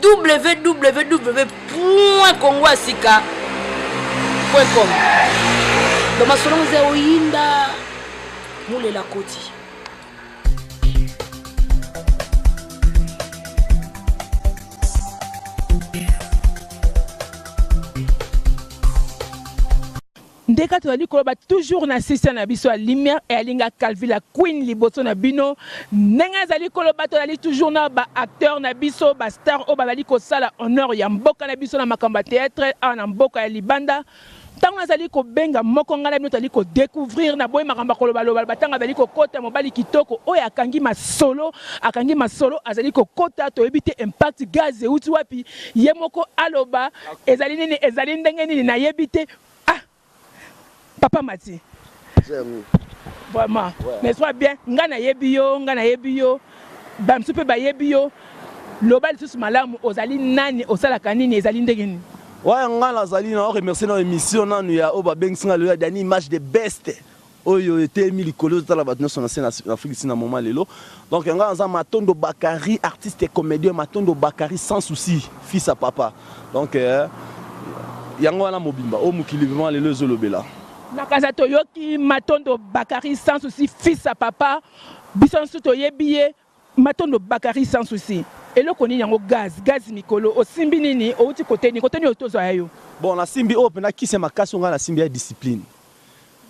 www.congoasika.com. Dans ma salon Zéoïnda Moule la Koti. Ndeka to ali koloba toujours na système na biso la lumière et alinga calvi la queen liboso na bino nenga zali koloba to ali toujours na ba acteur na biso ba star o bazali ko sala honneur ya mboka na biso na makamba théâtre na mboka ya libanda tango azali ko benga moko ngala bino tali ko découvrir na boy makamba koloba loba batanga bazali ko kota mobali kitoko oyo akangi masolo azali ko kota to ebite impact gaz euti wapi ye moko aloba ezali nini ezali ndenge nini na yebite. Papa Mati. Vraiment. Mais sois bien. Ngana yebio. Bam super ba yebio. Lobal tous malamu ozali nani osala kanini ezali ndegeni. Ouais, ngana zali na remercier dans émission nanu ya oba bengsinga le dernier match de best. Oyo était mis likolo dans la batno son ancien Afrique ici na moment lelo. Donc ngana za Matondo Bakari artiste et comédien Matondo Bakari sans souci fils à papa. Donc yango wana mobimba o mukili vraiment lelo zolobela. Nakaza toyoki Matondo Bakari sans souci fils à papa bisansu toyebiye Matondo Bakari sans souci eloko nini yango gaz mikolo osimbi nini outi côté ni otozo ayo bon na simbi o pena ki se makasi nga na simbi ya discipline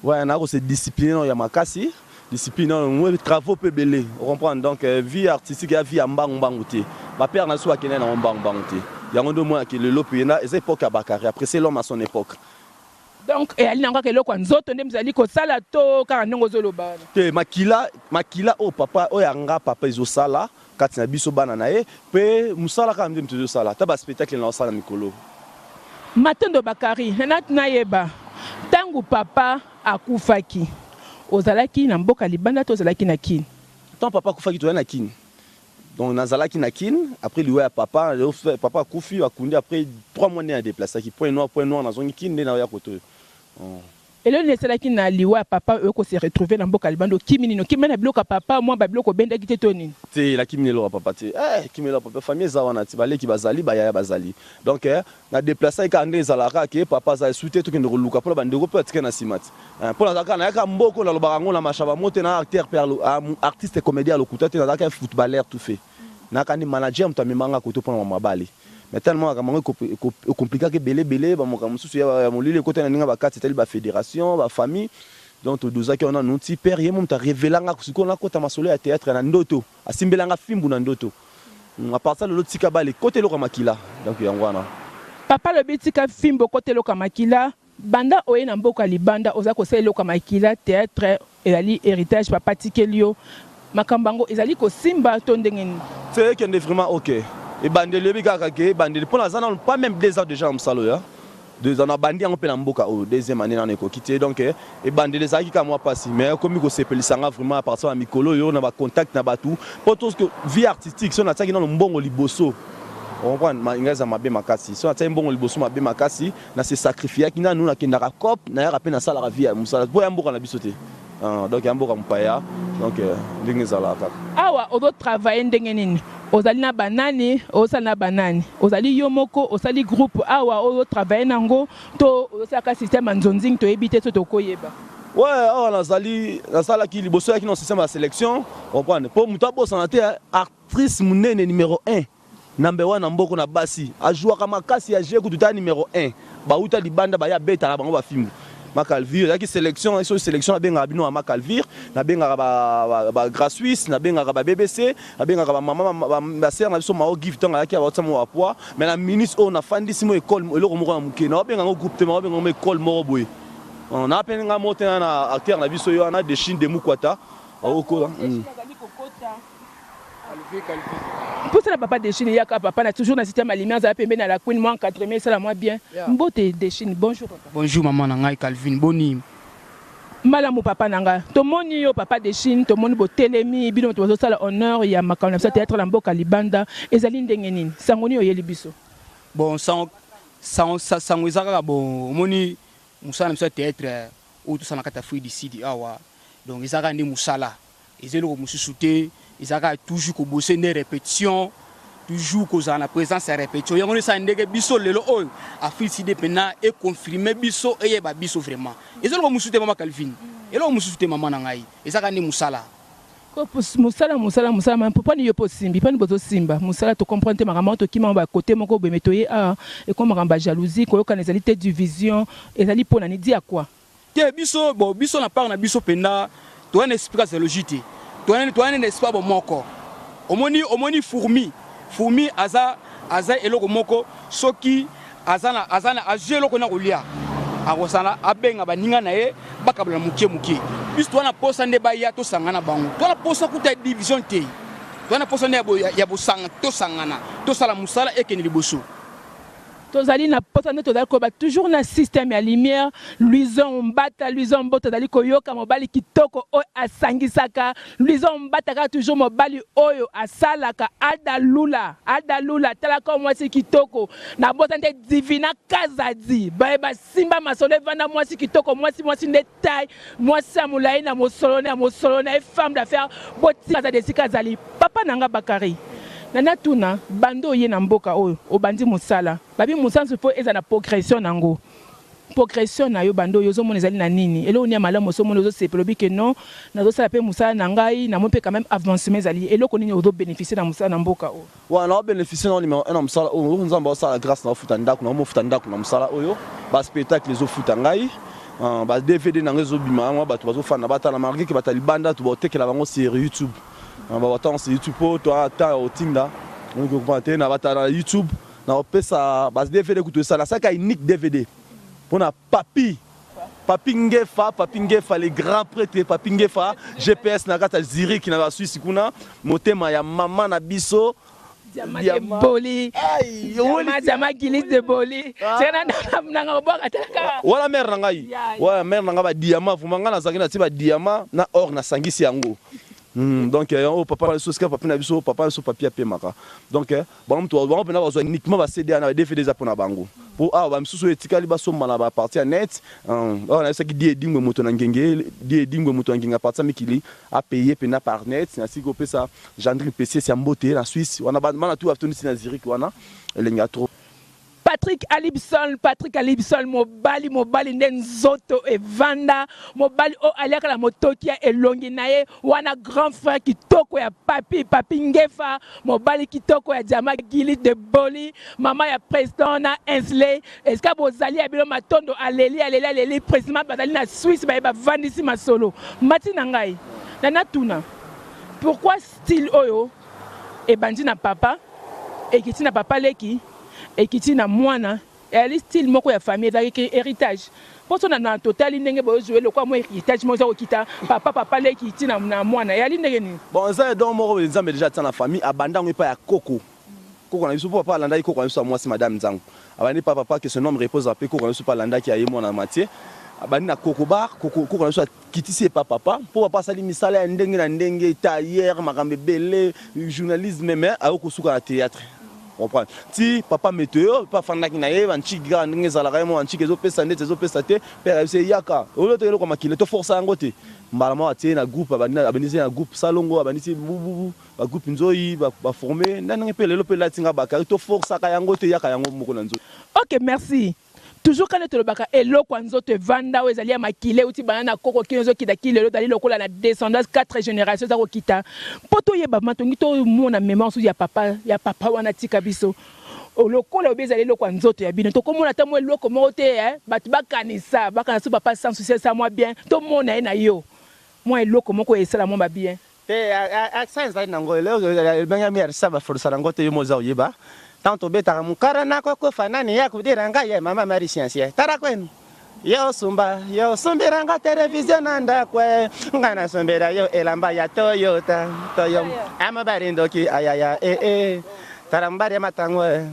ouais na ko se discipline ya makasi discipline on travaux peu belé on comprend donc vie artistique ya vie mbangu te ba père na so akene na mbangu te yango ndo moi ki le lopena eza époque ya Bakari après c'est l'homme à son époque. Donc et ali nanga keloko nzoto ndem zali ko sala to ka ndongo zoloba te makila o papa o yanga papa izo sala katina biso bana na ye pe musala ka ndem tuzo sala ta ba spectacle na sala mikolo. Matondo Bakari nanat na yeba tangu papa akufaki ozalaki na mboka libanda to ozalaki na kin tant papa akufaki to na kin donc nazalaki na kin après lui ya papa akufi akundi après 3 mois à déplacer qui point noir na zongi kin na ya koto. Et là, il na liwa papa eux ko se retrouver dans mboka libando kiminino kimena bloka papa moi ba bloka benda kite toni te la kiminelo papa te kiminelo papa famille za wana ti baleki bazali baya bazali donc na déplacer ka ndé zalaka ke papa za souhaité to kende luka pour bandeko peut être na simati pour na zaka na ka mboko na lobaka ngo na mashaba mote na acteur perlo artiste comédien lokuta te na zaka footballeur tout fait na ka ni manager mtamimanga koto pour mabali. Mais tellement compliqué que belé ba mo kamusu ya molile côté na ninga ba kati tali ba fédération ba famille donc to dozaki on a non ti père ye mom ta révélanga kusiko na kota masolo ya théâtre na ndoto asimbelanga fimbu na ndoto à part ça le tika ba le côté lo makila donc yango wana papa le bitika fimbo côté lo makila banda oye na mboka libanda oza ko sele lo makila théâtre et ali héritage papa tikelio makambango ezali ko simba to ndengeni c'est que est vraiment OK. Et bandele bika ke bandele pour la zana pas même 2 ans déjà en salo ya 2 ans bandi en pe na mboka au deuxième année na ko quitté donc et bandele za ki ka moi passé mais comme ko sepelisanga vraiment à partir de mikolo yo na ba contact na batu pour tout ce que vie artistique so na tsaki na mbongo liboso on comprend ingaza mabe makasi so na tsaki mbongo liboso mabe makasi na se sacrifier ki na nous na kindaka cop na ya rapena sala la vie musala bo ya mboka na bisote donc ya mboka mpaya donc ndenge zala kaka awa odo travailler ndenge nini ozali na banani osala banani ozali yomoko osali groupe awa ozo travailler nango to osaka système nzonzing to ebite to koyeba ouais awa nazala ki liboso ya ki no système de sélection on prend pour mutabo santé actrice munene numéro 1 number 1 na mboko na basi ajua kama kasi ya jeku tuta numéro 1 ba uta libanda ba ya beta na bango ba film Macalvir, il y a sélection, sélection na benga bino à Macalvir, na benga ba Gras Suisse, na benga ba BBC, na benga ba maman ba sœur na biso ma gift nga ki ba tsamo poids, mais la ministre on a fandi simo école eloko moko na muke na benga ngo groupe te ma benga ngo école moko boy. On a appelé nga moté na acteur na biso yo na de Chine de Mukwata, oko. Pour ça, papa de Chine, il y a papa a toujours dans le système alimentaire, ça a permis à la Queen, moi, 4 mai, ça la moi bien. Mbote de Chine, bonjour. Bonjour, maman, Nangai Calvin, boni. Malamu papa Nanga, tout le monde yo papa de Chine, tout le monde est télémi, bino to ça l'honneur, il y a ma quand ça théâtre l'amboka libanda, et zaline dengenin, sangoni yo yelibiso. Bon, sans izaka bon, moni musala msa théâtre ou tout ça na kata fui d'ici di awa. Donc izaka ni musala, izelo mususuté. Ils ont toujours bosser des répétitions toujours kozala na présence ya répétition yango ne sa ndenge biso lelo oyo afiside pena et confirmer biso et ba biso vraiment ezalo musute mama Calvin elo musute mama na ngai ezaka ni musala musala mais pourquoi ni po simbi pas ni bozo simba musala to comprendre makambo to kima ba côté moko be metoye et comme makambo jalousie ko yoka ezali te division ezali pona ni di à quoi te biso bon biso na part na biso pena to un esprit de logique to un esprit bon moko omoni fourmi aza eloko moko soki azana azelo ko na kolia akosana abenga baninga na ye bakabla mukie biso to na posa nde ba ya to sangana bango to na posa kuta division te to na posa ne ya bosanga to sangana to sala musala ekeni liboso tozali na pota nde tozali koba toujours na système ya lumière luison mbata tozali koyoka mobali kitoko oyo asangisaka luison mbata kaka toujours mobali oyo asalaka adalula talaka mwasi kitoko na bota nde divina kazadi bayeba simba masolo evanda mwasi kitoko mwasi nde taille mwasi ya molai na mosolo na femme d'affaires boti kazadi esika azali papa nanga Bakari nana tuna bando ye na mboka oyo obandi musala babi musanzu po eza na progression nango progression na yo bando yo zo mona ezali na nini elo ni malamu so mona zo sepelobi que non nazo sala pe musala na ngai na mo pe quand même avancement ezali elo ko nini ozo bénéficier na musala na mboka oyo wana bénéficier na numéro 1 na musala oyo nzamba osala grâce na futa ndako na mo futa ndako na musala oyo ba spectacle zo futa ngai ba DVD na ngezo bima mwa bato bazo fana batala marqué que batali banda to botekela bango sur YouTube on va attendre sur YouTube to ata au tinda on comprend te na batala YouTube na opesa bas DVD kuto sala saka unique DVD pona papi ngefa les grands prêtres papi ngefa GPS na kata Zurich na ba Suisse kuna motema ya mama na biso Diamant Boli Diamant Gilis de Boli nanga boka taka wala mère ngai wala mère nanga ba diamant vumanga na zakina ti ba diamant na or na sangisi yango. Donc papa le soska papa na biso papa so papier pemaka donc bon to bon pena bazo uniquement ba CD na DVD za pona bango pour ba msusu etikali ba so mala ba partie net on a ça qui dit dingwe moto na ngenge dit dingwe moto na ngenga partie mikili a payer pena par net na siko pesa Gendry PC c'est mbote na Suisse wana ba mana tout afton na Zurich wana elenga trop Patrick Alibson mobali ndenzoto evanda mobali o aliaka la motokia elongi naye wana grand frère kitoko ya papi ngefa mobali kitoko ya Diamant Gilis de Boli mama ya président na Insley eska bozali ya bilo matondo aleli président bazali na Suisse ba vandisi masolo mati na ngai na tuna pourquoi style oyo e bandi na papa e kiti na papa leki ekiti na mwana eli style moko ya famille avec héritage poto na total ndenge bo jouer le quoi moi héritage mo zo kita papa le kiti na mwana eli ndenge ni bon ça donc moko nzambe déjà tana famille abanda ngo pa ya koko na biso papa landa koko na biso mwasi madame nzangu abani papa que son nom repose après koko na biso pa landa ki aye mwana matie abani na koko bar koko na biso kiti si papa pour papa sali misala ndenge na ndenge tailleur makambe belé journalisme mais ayoko suka na théâtre. Si papa météo, pas fanda qui naïe, un chic grand, n'engage à la raison, un chic ezo pesa net, ezo pesa te, père c'est yaka. Au lieu de le comme qui le te force à ngote. Malama ati na groupe, abanisi na groupe salongo, abanisi bubu, ba groupe nzoi, ba former, n'engage pas le lope la tinga bakari, te force à kayangote yaka yango moko nanzo. Ok, merci. Toujours quand le baka elo kwanzo te vanda ou ezali makile uti banana koko kinzo kita kile dali lokola na descendance 4 générations za ko kita poto yeba matongi to mona mémoire su ya papa wana tika biso lokola obezali lo kwanzo te ya bino to komona ta mo eloko mo te batu bakanisa su papa sans souci ça moi bien to mona na yo moi eloko moko esala mo ba bien te accent za nango le benga mi arsa ba forsa nango te yo mo za oyeba tanto beta mukara nako ko fanani ya kudiranga ye mama mari science tara kwenu yo sumbiranga television nanda kwe ngana sumbira yo elamba ya Toyota amabari ndoki ayaya tarambari matangwe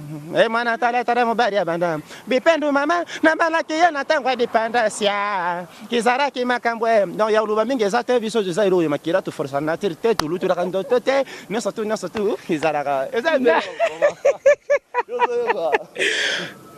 mwana tara mubari abanda bipendu mama na balaki ya natangwa bipanda sia kizaraki makambwe donc ya luba mingi za te biso za iro makira to forsa na tirte to lutu rakando te ne sotu kizaraka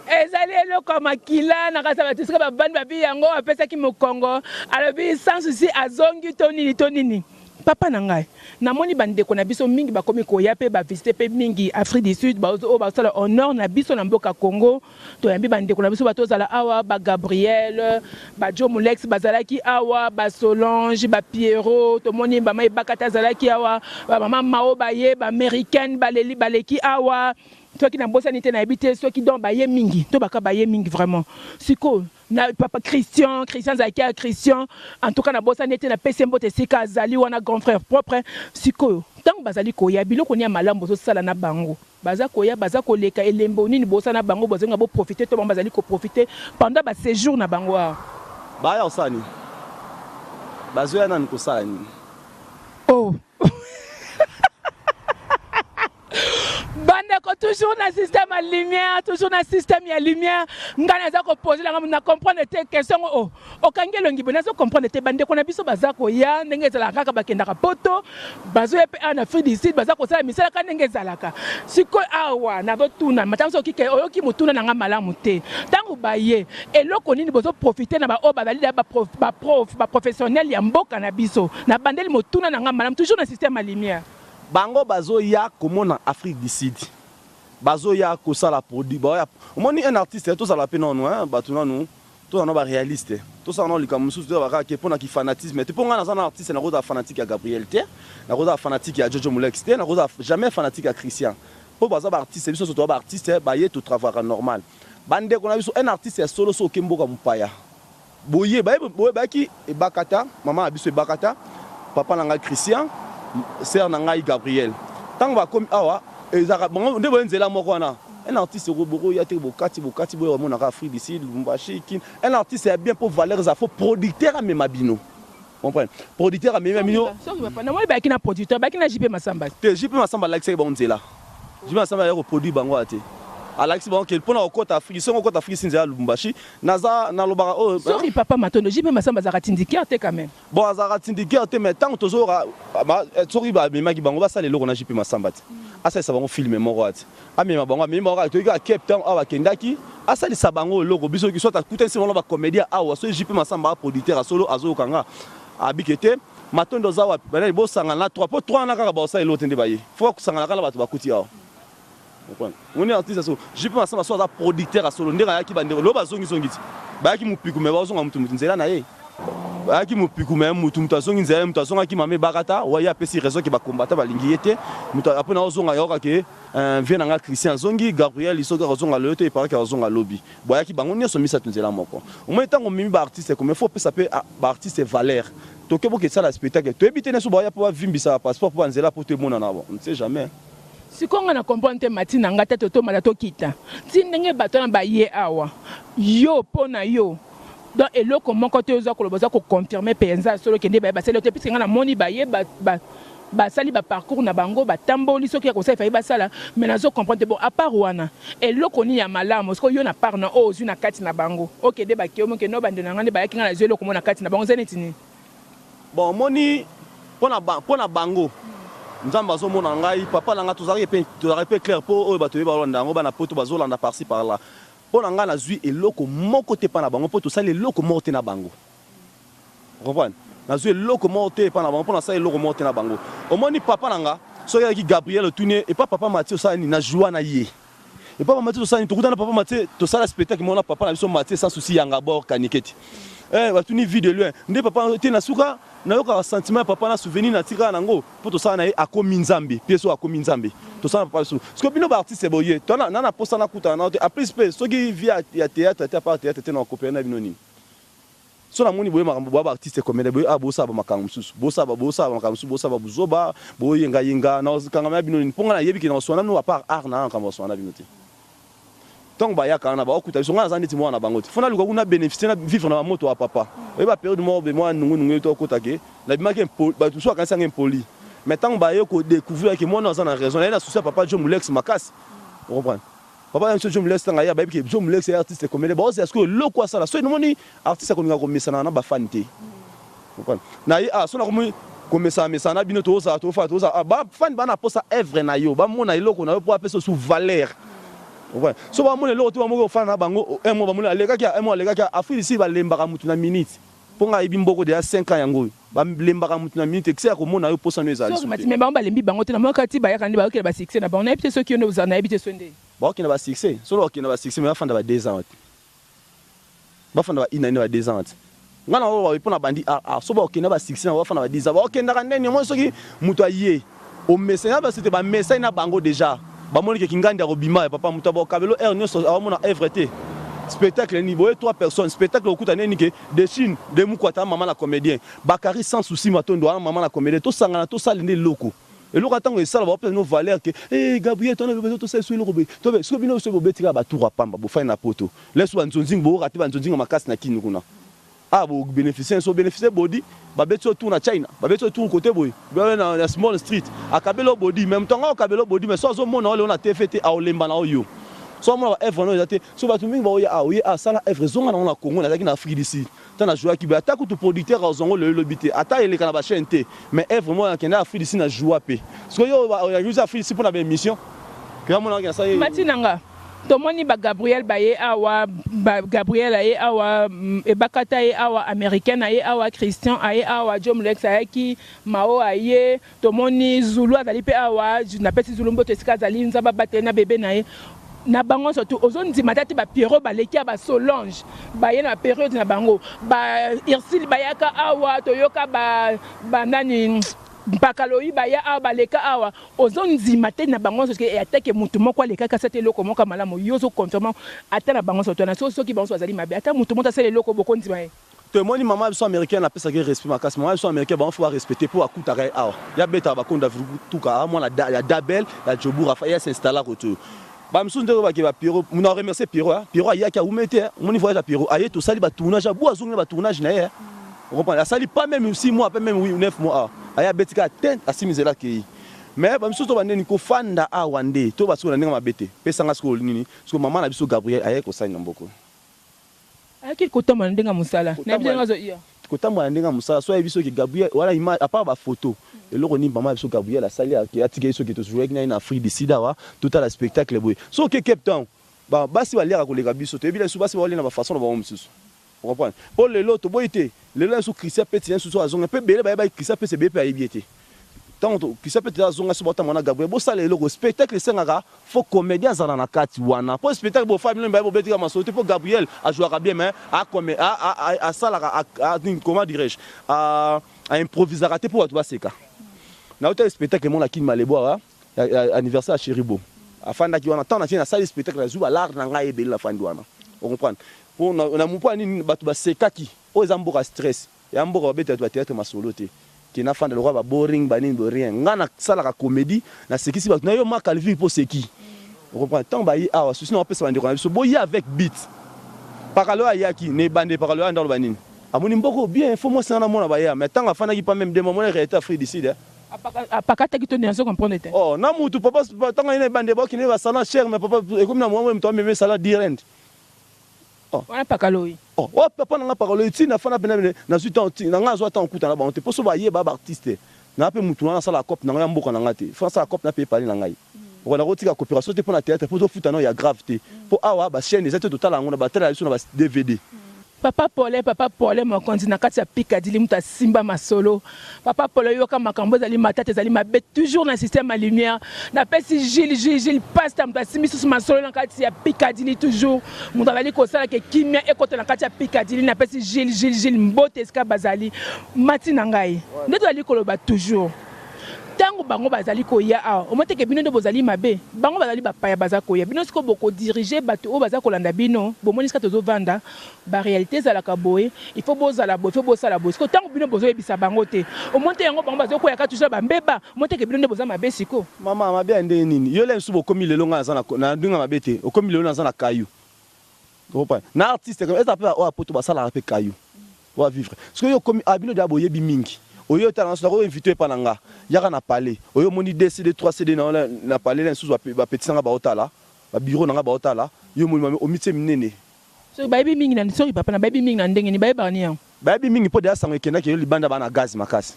ezali eloko makila na kasa batusika babandi babi yango apesaki mokongo alobi sans souci azongi to nini papa na ngai namoni bandeko na biso mingi bakomi koya pe ba visiter pe mingi Afrique du Sud ba sala au nord na biso na mboka Congo to yambi bandeko na biso batozala awa ba Gabriel ba Joe Mulex bazalaki awa ba Solange ba Pierrot to moni ba mai bakata zalaki awa ba mama Mao ba ye ba américaine ba leli baleki awa toi qui na bosani te na habité ceux qui don ba ye mingi to baka ba ye mingi vraiment siko na papa Christian Zakia Christian en tout cas na bosani te na pesembo te sika azali wana grand frère propre siko tant bazali ko ya biloko ni malambo so sala na bango baza ko ya baza ko leka elembo nini bosana bango bozenga bo profiter to bazali ko profiter pendant ba séjour na bango ba ya osani bazo ya nani ko sala ni oh bandeko toujours na système à lumière toujours na système ya lumière ngana za ko poser la na comprendre te question oh okangelo ngibo na zo comprendre te bandeko na biso baza ko ya ndenge za la kaka bakenda ka poto bazo epe en Afrique du Sud baza ko sala misala ka ndenge za la ka siko awa na do tuna matanso kike oyoki mutuna na nga malamu te tangu baye eloko nini bozo profiter na ba o bazali da ba professionnel ya mboka na biso na bandeli mutuna na nga malamu toujours na système à lumière bango bazo ya komona Afrique du Sud bazo ya ko sala produit ba omoni un artiste to sala pe non hein batuna nous to na ba réaliste to sala no likamusu to ba ka pona ki fanatisme te ponga na za artiste na roza fanatique ya Gabriel te na roza fanatique ya Jojo Mulex te na roza jamais fanatique ya Christian po baza ba artiste biso to ba artiste ba ye to travailler normal bande ko na biso un artiste ya solo so kemboka mupaya boye ba ki e bakata maman biso e bakata papa na nga Christian sœur na ngai Gabriel tant ba comme awa ezaka bon nde bonzela moko wana un artiste roboro ya te bokati boyo mona ka Afrique du Sud Lumbashi kin un artiste est bien pour valeurs za faux producteur à memabino comprendre producteur à memabino so papa na moi ba ki na producteur ba ki na JP Masamba te JP Masamba like c'est bonzela JP Masamba ya produit bango ate Alex bon quel pona okota Afrique son okota Afrique sinza Lumbashi naza na lobara oh sorry papa matondo JP Masamba za ratindika te quand même bon za ratindika te mais tant tozora sorry ba memaki bango ba sala loko na JP Masamba te asa ça bango filmer moko ate amema bango mema ora to ka Cape Town awa kendaki asa sa bango loko biso ki sota kuta si ba comédien awa so JP Masamba producteur solo azo kanga abikete matondo za wa bana bo sanga na 3 na kaka ba sa elote ndebaye faut kusanga na kala bato bakuti awa on est artiste so JP Masamba so za producteur à solo ndeka yaki bande lo bazongi zongiti ba ki mupiku me bazonga mutu nzela na ye ba ki mupiku me mutu mutazongi nzela mutazonga ki mame bakata wa ya pesi raison ki ba combattre ba lingi yete mutu apona ozonga yoka ke vient nga Christian zongi Gabriel isoga ozonga loto e paraka ozonga lobby boya ki bango nyoso misa tunzela moko au moins tango mimi ba artiste comme il faut pe saper ba artiste valeur to ke boke ça la spectacle to ebite ne so boya po vimbisa passeport po nzela po te mona na bon on ne sait jamais si konga na comprendre te matina ngata to malato kita ti ndenge bato na baye awa yo pona yo donc eloko moko te oza koloboza ko confirmer penza solo kende ba sala te puisque ngana moni baye ba sali ba parcours na bango ba tamboli soki ya ko sa ba sala mais nazo comprendre bon à part wana eloko ni ya malamu parce que yo na part na ozu na kati na bango OK de ba kiomo ke no bande na ngane ba yaki ngana zelo ko mona kati na bango zenetini bon moni pona bango nzamba zo mona ngai papa na nga tozari pe clair po o bato ba landa ngo bana poto bazolanda par ci par là pona nga na zui eloko moko te pa na bango poto sala eloko moko te na bango comprendre na zui eloko moko te pa na bango pona sala eloko moko te na bango omoni papa na nga so ya ki Gabriel Tune et papa Mathieu sala ni na joie na ye et papa Mathieu sala ni to kutana papa Mathieu to sala spectacle mona papa na biso Mathieu sans souci yanga bord kaniketi batuni vidéo loin nde papa te na suka na yoka sentiment papa na souvenir na tika nango po to sana na akomi nzambe pieso akomi nzambe to sana papa so parce que bino ba artiste boye to na posta na kuta na après space so ki via ya théâtre ta part théâtre te na copier na bino nini so na moni boye makambo ba artiste comédien boye abosa ba makambo susu bosa ba makambo susu bosa ba buzoba boye yenga na kanga na bino nini ponga na yebi ki na sona no à part art na kanga sona bino te tant ba ya kana ba okuta biso ngana zandi timwa na bango te fona luka kuna bénéficier na vivre na moto wa papa e ba période mo be moi nungu to kota ke la bima ke ba tout so kan sanga impoli mais tant ba yo ko découvrir que moi na za na raison na souci papa Joe Mulex makas vous comprenez papa Joe Mulex tanga ya ba ke Joe Mulex artiste comédien ba est-ce que le quoi ça là so moni artiste ko nga ko mesana na ba fanité vous comprenez na ya so na ko mesana bino to za ba fan ba na posa œuvre na yo ba mona iloko na yo po apesa sous valeur. Ouais. So ba mona lo to ba mo fa na bango emo ba mona lega kia emo lega kia Afrique ici ba lemba ka mutu na minute. ponga ibi mboko de 5 ans yango ba lembaka mutu na minute que ça komona yo posa no ezali mais ba lembi bango te na mokati ba yakandi ba okela ba succès na ba on a évité ceux qui ont na évité sonde ba okela ba succès solo okela ba succès mais ba fanda ba 2 ans ba fanda ba ina ba 2 ans ngana ba pona bandi so ba okela ba succès na ba fanda ba 10 ans ba okenda ka ndeni mo soki mutu aye o message ba c'était ba message na bango déjà ba moni ke kingandi ya robima papa mutu ba kabelo er nyoso awona everté spectacle niveau 3 personnes spectacle okuta neni ke de Chine de mukwata maman la comédien Bakari sans souci matondo maman la comédien to sangana to salinde loko et loko tango esala ba peut no valeur que Gabriel ton besoin to ça sur loko to be so bino so bo betika ba tour pamba bo fina poto laisse ba nzonzing bo rati ba nzonzing makasi na kini kuna bo bénéficier so bénéficier body ba beto tour na China ba beto tour côté boy na small street akabelo body même temps akabelo body mais so zo mona ole na TFT a olemba na oyo so moi Evre non ezate so batu mingi ba oya sala Evre zonga na Congo na na Afrique d'ici tana jouer ki ba ta ko to producteur azongo le lobité ata ele kana ba chaîne te mais Evre moi na Afrique d'ici na jouer pe so yo ya use Afrique d'ici pour na émission que moi na ça matinanga tomoni ba Gabriel baye awa Gabriel aye awa ebakata aye awa américaine aye awa Christian aye awa Jom Lex aye ki Mao aye tomoni Zulu azali pe awa na pesi Zulu mboto esika azali nzaba batena na bébé naye na bango surtout ozone di matati ba Pierrot ba leki ba Solange ba yena période na bango ba Irsil bayaka awa toyoka ba nani Bakaloyi baya awa leka awa ozone di matati na bango parce que attaque mutu moko leka ka sete loko moko malamu yozo confirmant ata na bango surtout na so ki bango azali mabe ata mutu mota sele loko boko ndi baye to moni maman biso américaine na pesa ke respect makasi maman biso américaine ba faut respecter pour akuta ka awa ya beta ba konda tuka moi la Dabel la Jobu Rafa ya s'installer retour ba msusu ndeko ba ke ba Pierrot muna remercier Pierrot Pierrot ayaki a umete moni voyage à Pierrot aye to sali ba tournage bo azonga ba tournage na ye on comprend la sali pas même 6 mois pas même 9 mois aya betika tent asimizela ke mais ba msusu to ba neni ko fanda a wande to ba so na ndenge mabete pesa nga sko nini sko maman na biso Gabriel aye ko sali mboko ayaki ko tamba ndenga musala na biso ngazo iya ko tamba ndenga musala so biso ke Gabriel wala image à part ba photo et le roni maman biso Gabriel a sali a tika biso ke to jouer na Afrique du Sud wa tout à la spectacle boy so ke Cape Town ba basi ba lera ko le biso te bila so basi ba na ba façon ba msusu on comprend pour le lot boyité le là so Christian Petit so azonga pe bele ba Christian Petit be pe ayibiete tant Christian Petit azonga so bota mona Gabriel bo sala le spectacle sengaka faut comédien zana na kati wana pour spectacle bo famille ba bo betika masote pour Gabriel a jouer bien mais a comme a sala a comment dirais-je a improviser raté pour toi seka na hôtel spectacle mon la kin maleboa anniversaire à Chéribo afanda ki wana tant na sala spectacle la zuba l'art na ngai ebeli la fandi wana on comprend pour na mupa ni batu ba sekaki o ezamboka stress ya mboka beta to théâtre masolo te ki na fanda le roi ba boring banini bo rien ngana sala ka comédie na sekisi batu na yo ma calvi pour seki on comprend tant ba yi awa souci na pesa bandi ko na biso boyi avec beat pakalo ayaki ne bande pakalo anda lo banini amoni mboko bien faut moi ça na mona ba ya mais tant afanda ki pas même des moments réalité Afrique du Sud apakata ki to ne comprendre te oh na mutu papa tant ina bande ba ki ne ba sala cher mais papa et comme na moi même toi même sala direct wana pakaloyi papa nanga pakaloyi ti na fana pena na suite na nga zo ata okuta na ba on te poso ba ye ba artiste na pe mutu na sala cop na nga mboka na nga te fa sala cop na pe pali na ngai on a rotika coopération te pour na théâtre pour to futa no ya gravité pour awa ba chaîne ezate total ngo na ba tala na ba DVD Papa Paul mon continent na kati ya Picadilly muta simba masolo Papa Paul yoka makambo zali matata zali mabe toujours na système à lumière na pesi Gilles passe muta simbi sous masolo na kati ya Picadilly toujours muta bali ko sala ke kimia ekota na kati ya Picadilly na pesi Gilles mbote eska bazali mati na ngai ndeto ali koloba toujours tango bango bazali koya awa omoteke bino ndo bozali mabe bango bazali bapaya baza koya bino siko boko diriger bato o baza kolanda bino bomoni sika tozo vanda ba réalité za la kaboye il faut bozala boye il faut bosala boye siko tango bino bozo yebisa bango te omonte yango bango bazo koya ka toujours ba mbeba omoteke bino ndo boza mabe siko mama mabe ande nini yo lensu bokomi lelo nga za na ndinga mabe te okomi lelo na za na kayu opa na artiste comme ça peut o apoto basala pe kayu o vivre siko yo komi abino da boye bi mingi oyo ta na invité pa nanga yaka na parler oyo moni décider 3 CD na parler là sous ba petit nga ba otala ba bureau nanga ba otala yo moni o mitse minene so baby mingi na sorry papa na baby mingi na ndenge ni baby bani yan baby mingi po de sango kenda ke yo libanda ba na gaz makasi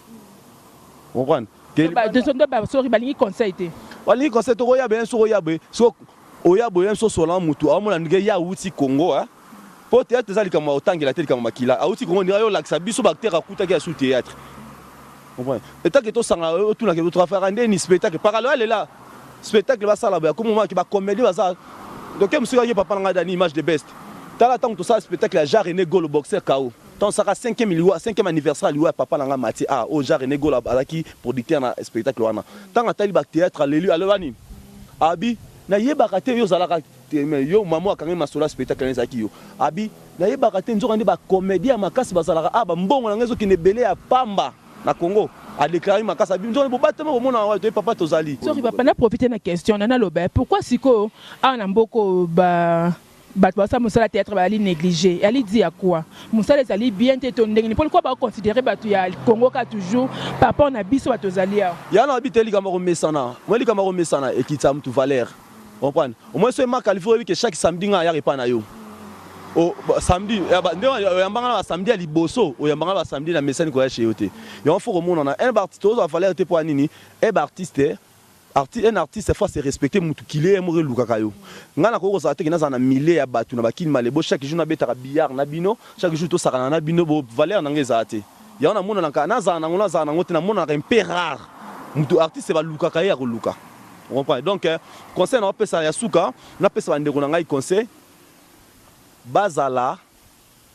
comprendre ke ba de son ba sorry balingi conseil te balingi conseil to ya ben so ya be so oya boye so sola mutu amona ndenge ya uti Congo Po théâtre ezali kama otangela teli kama makila. Auti ko ndira yo laksa biso bakter akutaki ya sous théâtre. Comprends? Eta que to sanga tout na que to faire ndeni spectacle. Parallèle là. Spectacle va ça là ba comme moment qui va comédie va ça. Donc monsieur y papa nga dani image de best. Tala tant tout ça spectacle à Jean René Golo boxer KO. Tant ça 5e anniversaire lui papa nga Mati ah au Jean René Golo alaki producteur na spectacle wana. Tant atali ba théâtre l'élu alewani. Abi na yebaka te yo zalaka yo maman akangi masola spectacle ezaki yo. Abi na yebaka te nzoko ndi ba comédie makasi bazalaka ah ba mbongo na ngezo kinebele ya pamba na Congo. A déclaré ma casse à bim. Donc, papa Tozali. Sorry, papa, on a profité de la question. On a l'obé. Pourquoi si ko a beaucoup ça musala théâtre va aller négliger. Elle dit à quoi? Musala sali bien te tondeng. Pourquoi pas considérer batu ya Congo ka toujours papa on a biso Tozali. Ya na habite li kamaro mesana. Moi li kamaro mesana et qui tam tout valeur. Comprendre? Au moins c'est ma Californie que chaque samedi nga ya repa na yo. O samedi yambanga samedi à liboso o yambanga samedi na mesani ko ya chez yote yo faut que mon on a un artiste ozo valeur te pour nini un artiste fois c'est respecter mutu kile mo reluka kayo ngana ko ko sa te kina za na mille ya batu na bakini malebo chaque jour na betaka billard na bino chaque jour to sakana na bino bo valeur na ngeza te ya na mona na kana za na ngona za na ngote na mona un peu rare mutu artiste va luka kayo ya ko luka on comprend donc conseil na pesa ya suka na pesa ndeko na ngai conseil bazala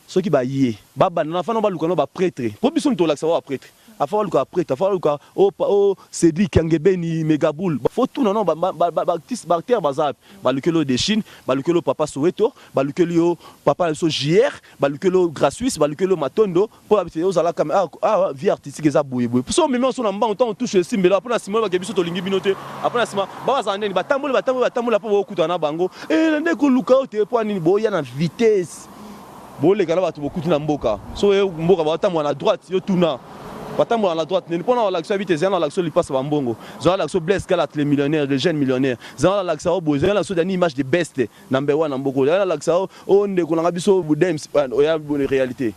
ceux qui baillé baba na fa no ba luka no ba prêtre po biso nto laksa ba prêtre afa luka prêtre afa luka o Cédric Kangebeni Megaboul faut tout non ba artiste terre bazap ba lukelo de Chine ba lukelo papa Soweto ba lukelo papa so JR ba lukelo Grasuis ba lukelo Matondo po habiter ozala comme vie artistique eza boye boye so même on na mba on touche simbela pour na sima ba kebiso to lingi binote après na sima ba bazandeni batambola po okuta na bango ndeko luka o te po nini boya na vitesse bolé kana batu beaucoup na mboka so mboka batambo na droite yo tuna batambo na droite ne pona l'action vite zana l'action li passe ba mbongo zana l'action blesse kala les millionnaires les jeunes millionnaires zana l'action bo zana l'action dani image de best number 1 na mboko zana l'action o ndeko na biso budems o ya bonne réalité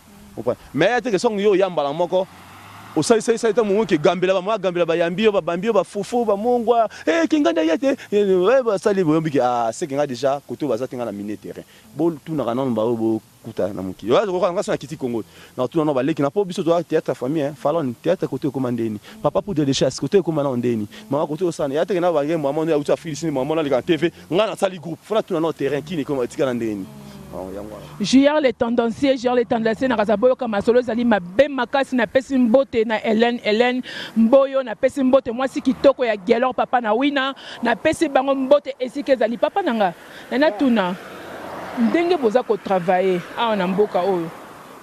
mais ya te que son yo yamba la moko o sai ta mungu ke gambela ba yambio ba bambio ba fofo ba mongwa kinganda yete ba sali bo mbiki c'est kinga déjà côté ba zatinga na mine terrain bol tout na kanon ba bo kuta na muki yo ko nga so na kiti Congo na tout na ba leki na po biso to théâtre famille falon théâtre côté commandeni papa pour de chasse côté commandant ndeni mama côté osana ya te na ba ngem maman ya uta filisini maman na le TV nga na sali groupe fona tout na terrain qui ne comme tika na ndeni. Gère les tendanciers, na Kazaboyo comme solo zali ma ben makasi na pesi mbote na Hélène Mboyo na pesi mbote moi si kitoko ya Gelor papa na wina na pesi bango mbote esike zali papa nanga na tuna ndenge boza ko travailler na mboka oyo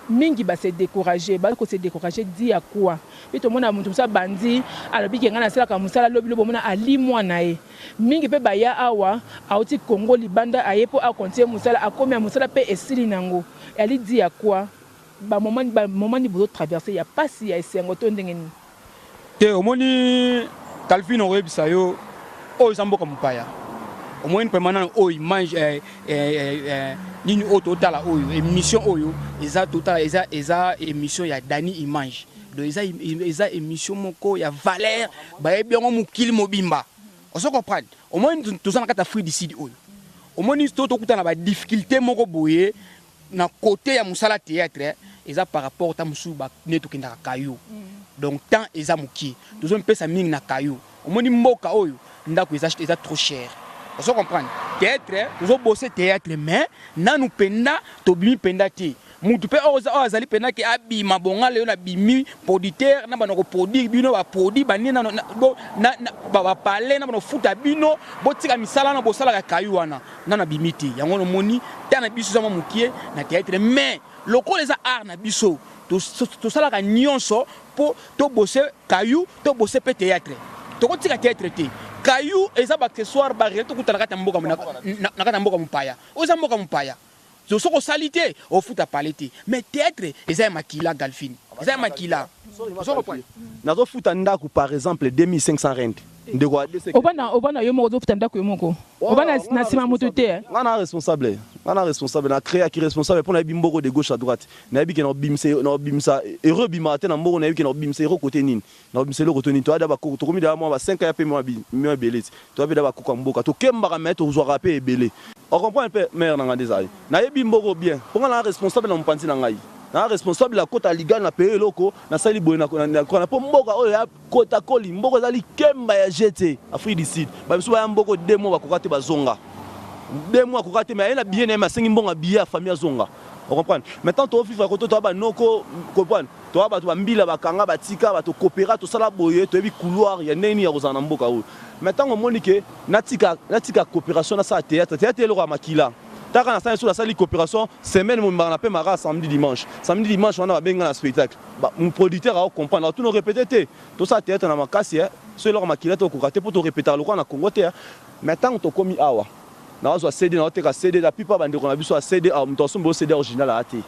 mingi ba se décourager ba ko se décourager di ya quoi bito mona muntu sa bandi alobi ke ngana sala ka musala lobi lobo mona ali mwana e mingi pe baya awa auti Congo libanda ayepo a continuer musala akomi a musala pe esili nango ali di ya quoi ba moment ni bozo traverser ya pasi ya esengo to ndenge ni te omoni Calvin oyebisa yo o zamboka mupaya omoni permanent o image nini o total oyo émission oyo eza total eza émission ya Dani Image do eza émission moko ya valeur ba ebiongo mukili mobimba on comprendre au moins tout ça na kata free d'ici oyo au moins to kuta na ba difficulté moko boye na côté ya musala théâtre eza par rapport ta musu ba neto kinda kayo donc tant eza muki tout ça mpesa mingi na kayo au moins mboka oyo ndako eza trop cher. On comprend. Théâtre, nous avons bossé théâtre, mais nous penda, tobimi penda ti. Mutu pe azali penda ki abi mabonga leo na bimi producteur na banoko produit bino ba produit bani na ba parler na bano futa bino botika misala na bosala ka kayuana na bimiti. Yango no moni tana biso za mukie na théâtre mais loko les art na biso to sala ka nyonso po to bosser kayu to bosser pe théâtre. To ko tika théâtre ti. Caillou et ça accessoire barrière tout à la mboka na mboka mpaya oza mboka mpaya zo soko salité au foot à palette mais théâtre eza makila Galfin eza makila na zo foot ndako par exemple 2500 rent ndeko ADC obana yo moko ofuta ndako yo moko obana na sima moto te ngana responsable na créer qui responsable pour na bimboko de gauche à droite na bi ke na bimsa heureux bimate na mboko na bi ke na bimsa heureux côté nini na bimsa le côté nini to ada ba ko to komi da mo ba 5 ya pe mo beleti to ba ko mboka to kemba mettre aux rapper belé on comprend un peu mère na ngandezai na yebi mboko bien pour ngana responsable na mpanzi na ngai na responsable la kota liga na pays loko na sali boye na po mboka oyo ya kota koli mboko zali kemba ya jeté Afrique du Sud ba biso ba mboko 2 mois ba kokate bazonga 2 mois kokate mais na bien na masengi mbonga biya famille zonga on comprend maintenant to vivre koto to ba noko comprendre to ba to mbila bakanga batika ba to coopéra to sala boye to bi couloir ya neni ya kozana mboka oyo maintenant on moni que natika coopération na sa théâtre le roi makila. Taka na sala sur la salle coopération semaine mon appelle mara samedi dimanche on a benga na spectacle mon producteur a comprendre tout nous répéter tout ça théâtre na makasi c'est leur makila to kokate pour to répéter le roi na Congo te maintenant to komi awa na wazo CD na oteka CD la plupart bande ko na biso CD a mto sombo CD original a ate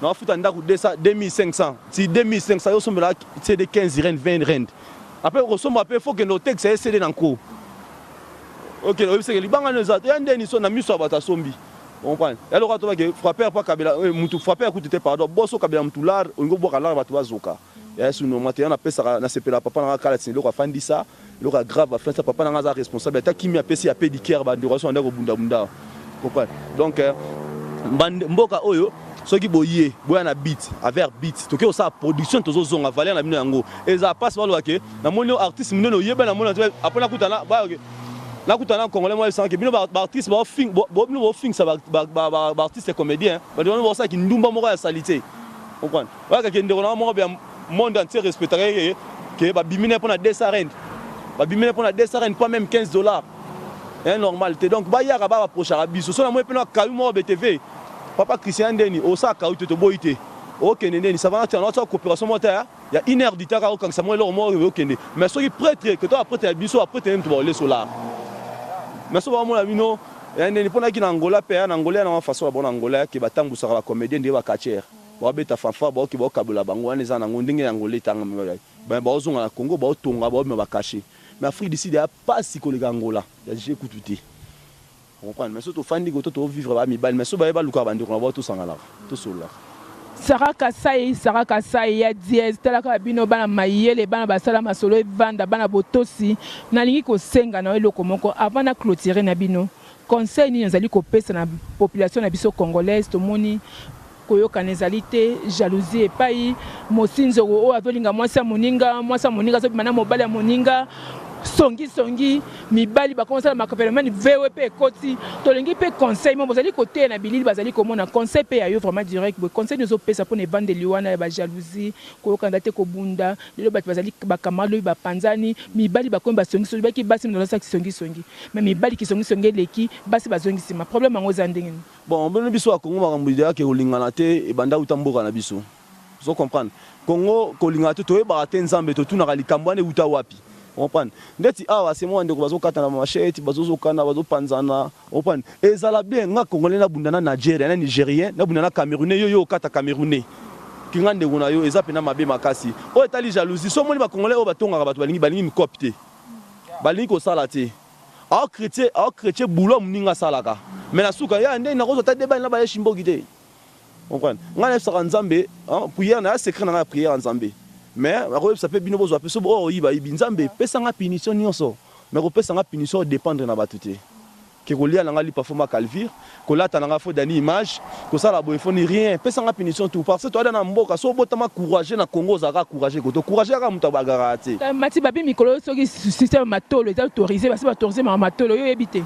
na futa ndako 2500 si 2500 yo sombo la CD 15 rand 20 rand après resombo après faut que nos textes CD na ko OK le c'est que libanga nous a yande ni so na miso abata sombi on comprend alors to que frapper pas kabela mutu frapper écoute pardon bosso kabela mutular ngo boka la batu bazoka yesu no maté na pesa na sepela papa na kala tsin lo ka fandi ça lo ka grave afin ça papa na za responsable ta kimi apesi ya pédicure ba ndiro so ndako bunda comprend donc mboka oyo soki boye boya na beat avec beat to ke ça production to zo zonga valer na bino yango eza passe ba lo ke na moni artiste mino yeba na moni après na kutana ba là quand on a congolais moi sans que bino ba artiste ba film ça ba artiste comédien ba on ça qui ndumba moko ya salité comprendre wa ka ndeko na moko bien monde entier respecterait que ba bimine pour na 200 rand ba bimine pour na 200 rand pas même $15 c'est normalité donc ba ya ba approcher biso so na moi pe na kayu mo BTV papa Christian Deni o ça kayu to boité OK nene ça va na notre coopération moteur il y a 1 heure du temps quand ça moi le mo OK mais ceux qui prêtre que toi après tu biso après tu même tu le solar mais so ba mona bino ene pona ki na Angola pe na Angola na façon ba bona Angola ki batangu sa ba comédien de ba catcher ba beta fanfa ba ki ba kabula bango wana za na ngondinge Angola tanga ba ozunga na Congo ba otonga ba ba cacher mais Afrique du Sud ya pas si ko le Angola ya j'ai écouté on comprend mais so to fandi go to vivre ba mi bal mais so ba ba luka bandi ko ba to sangala to sola Sarah Kasai ya diez talaka bino bana mayele bana basala masolo evanda bana botosi nalingi ko senga na eloko moko avant na clôturer na bino conseil ni nzali ko pesa na population na biso congolaise to moni koyoka nezali te jalousie epai mosinzo o atolinga mwasa moninga so bimana mobali ya moninga songi mibali bakomisa la makapelomani VWP koti tolingi pe conseil mo bozali côté na bilili bazali komona conseil pe ayo vraiment direct bo conseil nous opesa pour ne vendre liwana ba jalousie ko kanda te ko bunda lelo bat bazali bakamalo ba panzani mibali bakomba songi baki basi na sa songi mais mibali ki songi leki basi bazongi sima problème ngo zandenge bon bino biso akongo makambudia ke olingana te e banda utamboka na biso vous comprenez Congo ko lingana te to e ba te nzambe to tuna kalikambwane uta wapi comprendre ndeti awa c'est moi ndeko bazokata na machete bazozokana bazopanzana comprendre ezala bien nga congolais na bundana Nigeria na nigérien na bundana camerounais yo kata camerounais kinga ndeko na yo eza pena mabe makasi o etali jalousie so moni ba congolais o batonga bato balingi mikopte balingi ko sala te a chrétien boulot mninga salaka mais na suka ya ndé na ko ta débat na ba shimboki te comprendre nga na saka nzambe prière na secret na prière nzambe mais ça peut bien vous appeler so oh iba nzambe pesa nga punition nyonso mais ko pesa nga punition dépendre na batute ke ko lia na nga li performa calvire ko lata na nga fo dani image ko sala bo ifoni rien pesa nga punition tout parce que toi na mboka so botama courager na Congo zaka courager ko to courager ka muta bagara te mati babi mikolo soki système matolo est autorisé parce que autorisé ma matolo yo ebité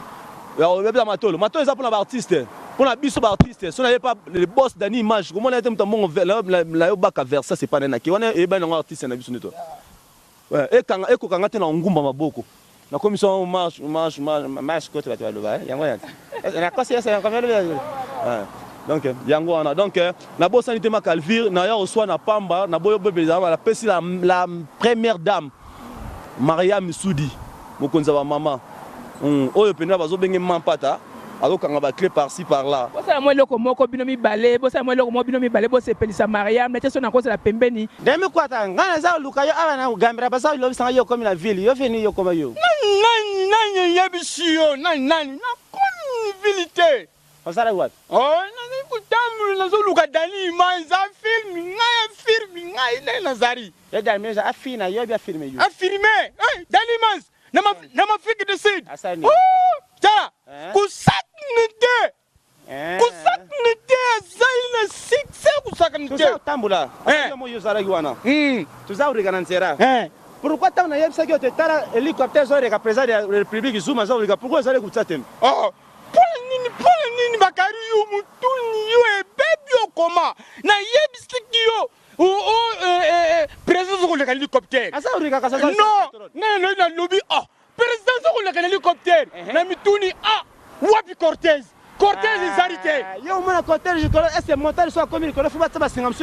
ya o beba matolo eza pour na artiste pour la biso artiste si on n'avait pas le boss d'ani image comment on a été mon la yo baka versa c'est pas nena ki on est ben artiste na biso neto ouais et ko kanga te na ngumba maboko na commission marche côté ba le ba yango ya na kasi ça quand même donc yango wana donc na boss sanité ma calvire na ya reçoit na pamba na boyo bebe la pesi la première dame Maria Misudi mokonza ba mama oyo pena bazo benge mampata azokanga baclé par-ci par-là. bosala mwa eloko moko bino mibale bosala mwa eloko moko bino mibale bosepelisa mariam na te so na kozala pembeni ndemi kwata ngana za luka yo awa na gambira basa lobisanga yo komi na ville yo fini yo koma yo nani yebisi yo nani nakomi ville te osala wapi nani kutambula nazoluka dani manza filmi ngai ne nazari yo dameza afina yo bia filme yo affirmé dani mans na Afrique du Sud asani tala kusaknite zaina sikse kusaknite tuza tambula yo mo yo zara yuana tuza urigana nzera pourquoi tu as yebisa que tu tala hélicoptère zo reka président de la République Zuma zo reka pourquoi zale kutsatem pole nini bakari yo mutuni yo ebebi okoma na yebisi yo président zo reka hélicoptère asa urika kasa non na lobby président zo reka hélicoptère na mituni wapi Cortez ezarite yo mona Cortez je connais est monteur soit comme il connaît faut battre 50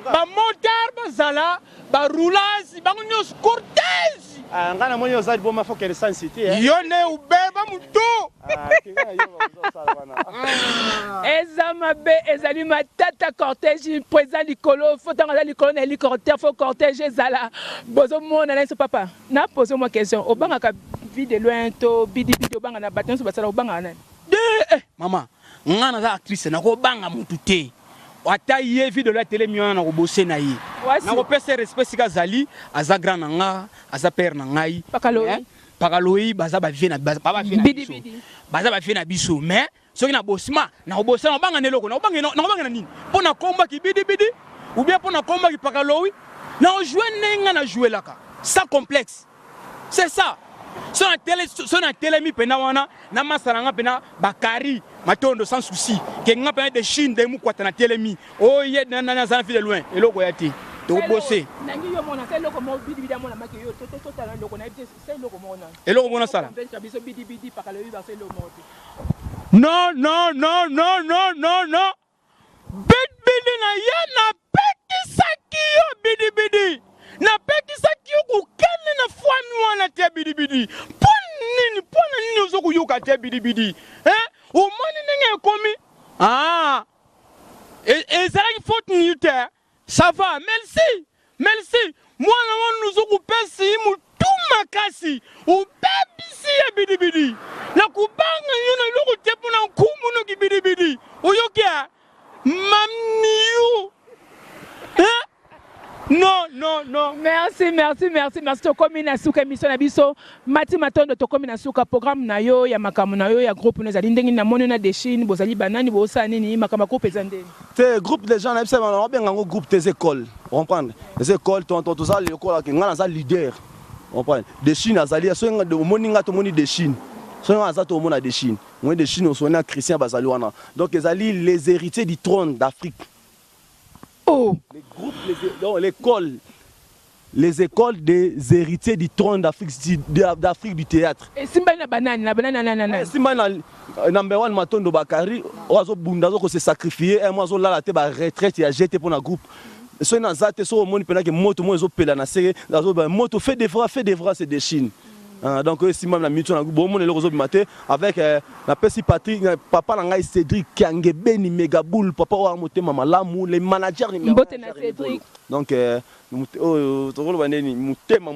ba moteur bazala ba roulage bango nyos Cortez ngana moni yo zali boma faut que sans cité yo ne ubeba muto eza mabe ezali matata cortège président likolo faut tanga likolo na hélicoptère faut cortège ezala bozomona na so papa na poser moi question obangaka vie de loin to bidi obanga na baton so basala obanga nani mama ngana za actrice na ko banga mutu te ata ye vie de la télé miona na ko bosser na ye na ko pesa respect sika zali aza grand nga aza père na ngai pakaloyi baza ba vie na baza ba vie na biso mais soki na bosima na ko bosser na banga neloko na banga na nini pona komba ki bidi ou bien pona komba ki pakaloyi na jouer nenga na jouer laka ça complexe c'est ça so na télé mi pena wana na masaranga pena bakari matondo sans souci ke nga pena de Chine de mu kwata na télé mi ye na za fi de loin eloko ya ti to bosser nangi yo mona c'est eloko mo bidi mona make yo to tala eloko na c'est eloko mona eloko mona sala biso bidi pakaloyi ba c'est eloko moto non bidi na ye na peti sakio bidi na peti sakio ku kenne na fami wana te bidi pona nini ozoku yoka te bidi o moni nenge komi ezalaki faute ni te ça va merci mwana wana ozoku pesi mutu makasi obebisi ye bidi na kubanga yo na eloko te mpona nkumu noki bidi oyoki mamiyu Non. Merci. Tokomi na suka émission na biso. Mati matondo tokomi na suka programme na yo ya makamu na yo ya groupe na zali ndengi na moni na deshine bozali banani bosa nini makama groupe ezandeni. Te groupe des gens na bisa na bien ngo groupe des écoles. Comprendre? Les écoles tout ça l'école ki ngana za leader. Comprendre? Deshine azali so nga de moni nga to moni deshine. So nga za to mona deshine. Moi deshine on sonna Christian bazali wana. Donc ezali les héritiers du trône d'Afrique. Les groupes, les écoles des héritiers du trône d'Afrique du théâtre. Et Simba na banane. Simba na number 1 matondo bakari, ozo bunda zo ko se sacrifier, et moi zo la te ba retraite ya jeter pour na groupe. So na zate so moni pena ke moto mo zo pela na sere, zo ba moto fait des vrais c'est des Chine. Donc Simba na mitu na groupe, bon mon le zo bimate avec na pesi Patrick, papa na ngai Cédric Kangebe ni Megaboul, papa wa motema malamu, les managers ni Cédric. Donc tokolo baneni mutema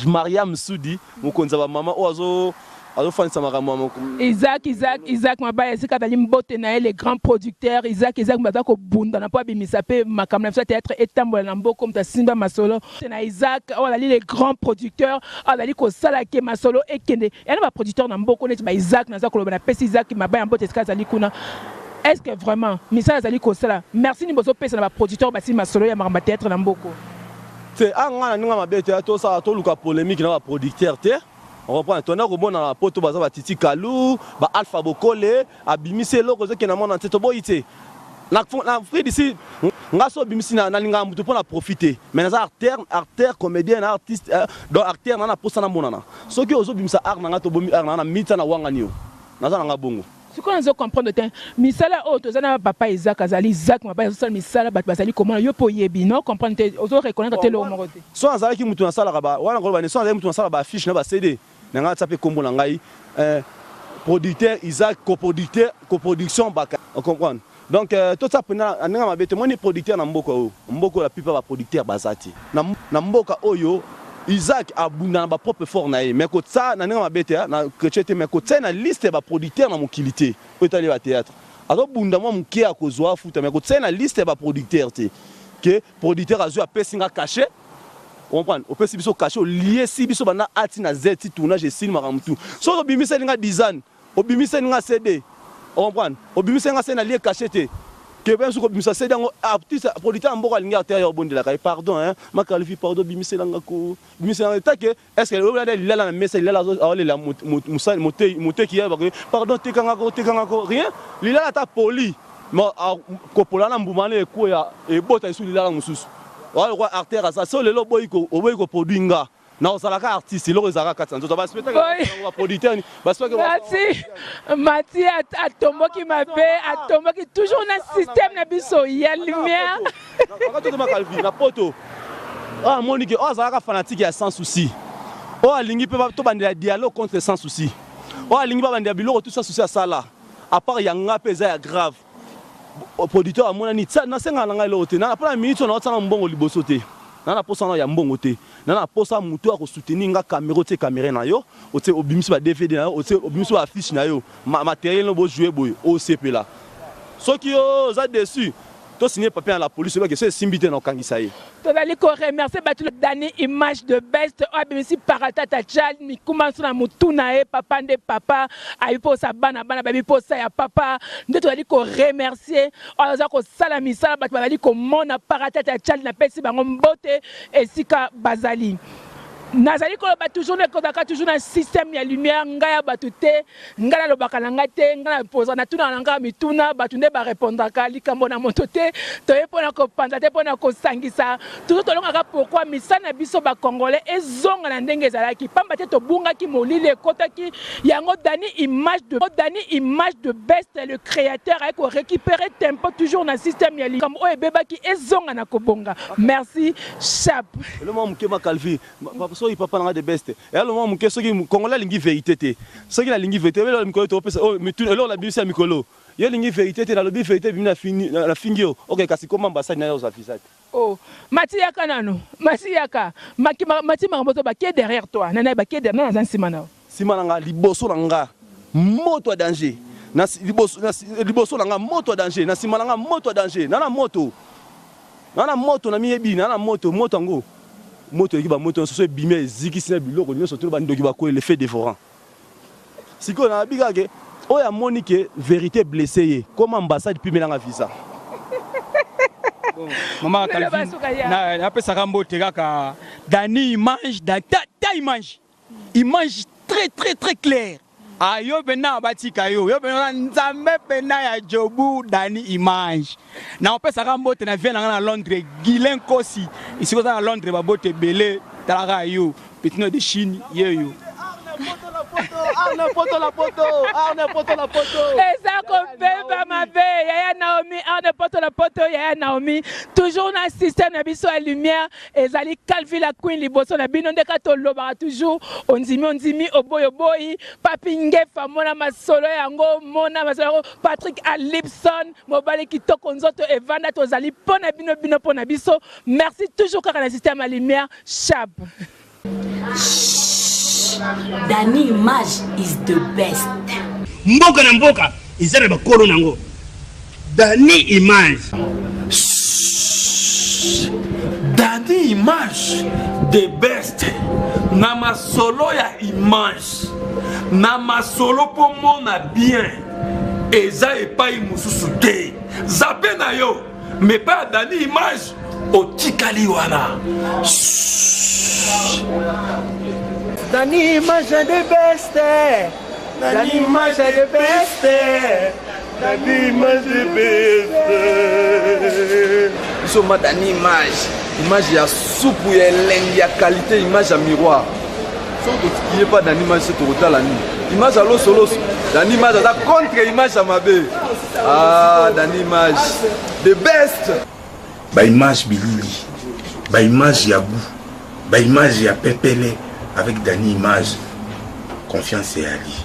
Mariam Soudi mukonza ba mama ozo azofanisa makambo Isaac mabaya sika dali mbote na les grands producteurs Isaac mbazako bunda na po bimisa pe makambo na théâtre etambola na mboko mta Simba Masolo na Isaac dali les grands producteurs dali ko sala ke Masolo ekende yana ba producteur na mboko neti ba Isaac na zako na pesi Isaac mabaya mbote sika dali kuna. Est-ce que vraiment Misa Zali Kosala merci ni bozo pesa na producteur basi Masolo ya maramba théâtre na mboko c'est anga na mabete to ça to luka polémique na ba producteur te on reprend ton a komona na poto baza ba Titi Kalou ba Alpha Bokole abimise loko zo ke na mona nteto boyite na Fred ici ngaso bimisi na linga mutu pona profiter mais na acteur comédien artiste donc acteur na posa na mona na soki ozo bimisa art na ngato bomi art na mita na wanga niyo na za nga bongo. Ce qu'on a comprendre te misala o tozana papa Isaac azali Isaac mabaya so misala bat bazali comment yo po yebi non comprendre te ozo reconnaître te lo morote so azali ki mutu na sala ba wana ko ba ne so azali mutu na sala ba fiche na ba CD na nga tsape kombo na ngai producteur Isaac, coproduction Baka. On comprend. Donc tout ça pendant anga mabete moi ni producteur na mboko la plupart ba producteur bazati. Na mboka oyo Isaac abuna ba propre fort na ye mais ko ça na anga mabete na chete mais ko ça na liste ba producteur na mokilité. Otali ba théâtre. Alors bunda moi muke akozwa futa mais ko ça na liste ba producteur te. Que producteur azu a pesinga caché. On comprend. Au pesi biso caché lié si biso bana ati na zeti tournage et cinéma ramutu. So bimisa linga design, obimisa linga CD. On comprend. Obimisa linga scène lié caché te. Que ben so obimisa CD ngo artiste producteur mboko linga intérieur bon de la caille. Pardon hein. Ma qualifie pardon bimisa linga ko. Bimisa linga ta que est-ce que le là la message là la moté qui pardon te kanga ko rien. Lila ta poli. Ma ko polana mbumane ko ya e bota isu lila mususu. Roi artère ça so lelo boyiko oboyiko produit nga na osalaka artiste lelo ezaka 400 to ba spectacle wa producteur ba spectacle Mati atomboki mabe atomboki toujours na système na biso ya lumière quand tu ma calvi na poto ah monique ozalaka fanatique ya sans souci alingi pe to bandela dialogue contre sans souci alingi ba bandela biloko tout ça souci à ça là à part yanga pesa ya grave producteur amona ni na senga nanga lote na pala minute na otanga mbongo liboso te na posa na ya mbongo te na posa mutu a ko soutenir nga caméra na yo ote obimisi ba DVD na yo ote obimisi ba affiche na yo matériel no bo jouer boy au CP là ceux qui ont dessus to signer papier à la police que c'est simbite na kangisa ye to dali ko remercier batu dani image de best abimisi paratata chal mi kumanso na mutuna e papa nde papa ayipo sa bana babi po sa ya papa nde to dali ko remercier oza ko sala misala batu dali ko mona paratata chal na pesi bango mbote esika bazali nazali ko ba toujours ne kodaka toujours na système ya lumière ngaya batute ngala lobaka na ngate ngala poza na tuna na ngala mituna batunde ba répondaka likambo na moto te to epona ko panda te pona ko sangisa toujours to longa pourquoi misana biso ba congolais ezonga na ndenge ezalaki pamba te to bunga ki molile kotaki yango dani image de best le créateur a ko récupérer tempo toujours na système ya likambo o ebebaki ezonga na kobonga merci chap le moment que ma calvi so il papa na de best et alors moi mon question qui congolais lingi vérité te ce qui la lingi vérité le mikolo to pesa oh mais tout alors la bisi ya mikolo ye lingi vérité te la lobi vérité bimina fini la fingio OK kasi comme ambassade na yo za fisat oh mati yaka nano mati yaka mati makamboto ba qui derrière toi nana ba qui derrière na nsima na sima nga liboso nga moto à danger na liboso nga moto à danger na sima nga moto à danger na moto na miyebi na moto ngo moto qui ba moto so bimé ziki sina biloko nyoso to ba ndoki ba ko l'effet dévorant siko na bigage oya monique vérité blessé comme ambassade puis melanga visa maman Calvin na pesa kambote kaka dani image da ta image très claire ayo bena batika yo bena nzambe bena ya jobu dani image na opesa kambote na vient na Londres Guilain Kosi ici ko na Londres ba bote belé talaka yo petino de Chine yo Arne poto la poto. Eza ko beba mabe yaya Naomi arne poto la poto yaya Naomi toujours na système na biso ya lumière ezali Calvi la Queen liboso na bino ndeka to loba toujours onzimi oboyi papi ngefa mona masolo yango mona masolo Patrick Alipson mobali kitoko nzoto evanda tozali pona bino pona biso merci toujours kaka na système ya lumière sharp. Dani Image is the best. Mboka na mboka izere bakoro nango. Dani Image. Dani Image the best. Nama solo ya image. Nama solo po mona bien. Eza epai mususu te. Zabe na yo. Mais pas Dani Image otikali wana. Dani Image the best. Dani Image the best. Dani Image the best. Soma Dani Image ya soupe ya lengi ya qualité image ya miroir. Surtout qui est pas Dani Image c'est tout la nuit. Image à l'eau solo. Dani Image à contre image à mabe. Ah Dani Image the best. Ba image bilili. Ba image ya bou. Ba image ya pepele. Avec Dani Image. confiance et Ali.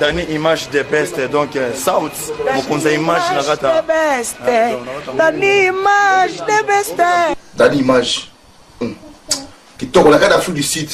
Dani image de best donc South mokonza image na kata best Dani image de best Dani image kitoko la kata Afrique du Sud